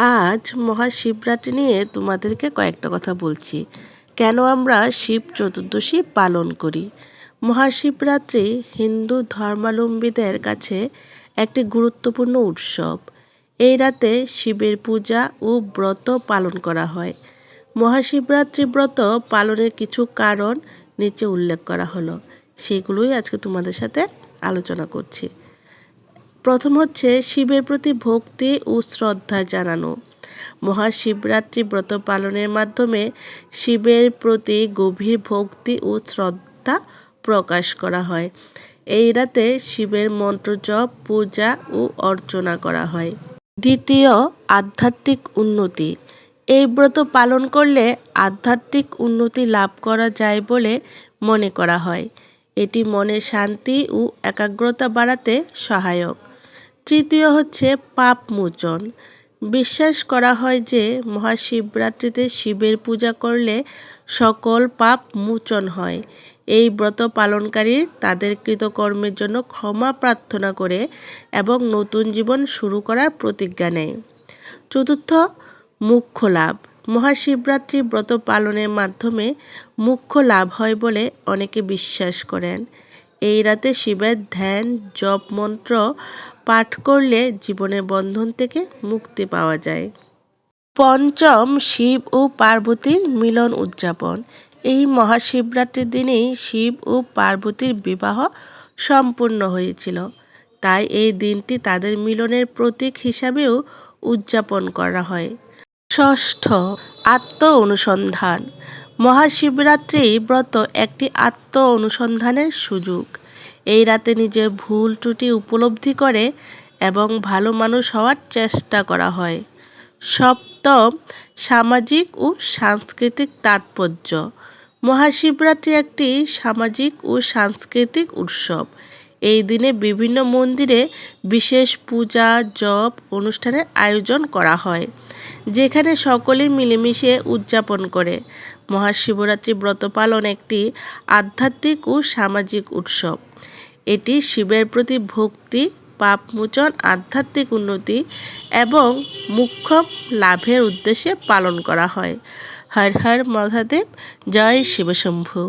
আজ মহাশিবরাত্রি নিয়ে তোমাদেরকে কয়েকটা কথা বলছি। কেন আমরা শিব চতুর্দশী পালন করি? মহাশিবরাত্রি হিন্দু ধর্মাবলম্বীদের কাছে একটি গুরুত্বপূর্ণ উৎসব। এই রাতে শিবের পূজা ও ব্রত পালন করা হয়। মহাশিবরাত্রি ব্রত পালনের কিছু কারণ নিচে উল্লেখ করা হলো, সেগুলোই আজকে তোমাদের সাথে আলোচনা করছি। প্রথম হচ্ছে শিবের প্রতি ভক্তি ও শ্রদ্ধা জানানো। মহাশিবরাত্রি ব্রত পালনের মাধ্যমে শিবের প্রতি গভীর ভক্তি ও শ্রদ্ধা প্রকাশ করা হয়। এই রাতে শিবের মন্ত্র জপ, পূজা ও অর্চনা করা হয়। দ্বিতীয়, আধ্যাত্মিক উন্নতি। এই ব্রত পালন করলে আধ্যাত্মিক উন্নতি লাভ করা যায় বলে মনে করা হয়। এটি মনের শান্তি ও একাগ্রতা বাড়াতে সহায়ক। তৃতীয় হচ্ছে পাপ মোচন। বিশ্বাস করা হয় যে মহাশিবরাত্রিতে শিবের পূজা করলে সকল পাপ মোচন হয়। এই ব্রত পালনকারী তাদের কৃতকর্মের জন্য ক্ষমা প্রার্থনা করে এবং নতুন জীবন শুরু করার প্রতিজ্ঞা নেয়। চতুর্থ, মোক্ষ লাভ। মহাশিবরাত্রি ব্রত পালনের মাধ্যমে মোক্ষ লাভ হয় বলে অনেকে বিশ্বাস করেন। এই রাতে শিবের ধ্যান, জপ মন্ত্র পাঠ করলে জীবনের বন্ধন থেকে মুক্তি পাওয়া যায়। পঞ্চম, শিব ও পার্বতীর মিলন উদযাপন। এই মহাশিবরাত্রির দিনেই শিব ও পার্বতীর বিবাহ সম্পূর্ণ হয়েছিল, তাই এই দিনটি তাদের মিলনের প্রতীক হিসাবেও উদযাপন করা হয়। ষষ্ঠ, আত্ম অনুসন্ধান। মহাশিবরাত্রি ব্রত একটি আত্ম অনুসন্ধানের সুযোগ। এই রাতে নিজের ভুল ত্রুটি উপলব্ধি করে এবং ভালো মানুষ হওয়ার চেষ্টা করা হয়। সপ্তম, সামাজিক ও সাংস্কৃতিক তাৎপর্য। মহাশিবরাত্রি একটি সামাজিক ও সাংস্কৃতিক উৎসব। এই দিনে বিভিন্ন মন্দিরে বিশেষ পূজা, জপ অনুষ্ঠানের আয়োজন করা হয়, যেখানে সকলে মিলেমিশে উদযাপন করে। মহাশিবরাত্রি ব্রত পালন একটি আধ্যাত্মিক ও সামাজিক উৎসব। এটি শিবের প্রতি ভক্তি, পাপমোচন, আধ্যাত্মিক উন্নতি এবং মোক্ষ লাভের উদ্দেশ্যে পালন করা হয়। হর হর মহাদেব, জয় শিবশম্ভু।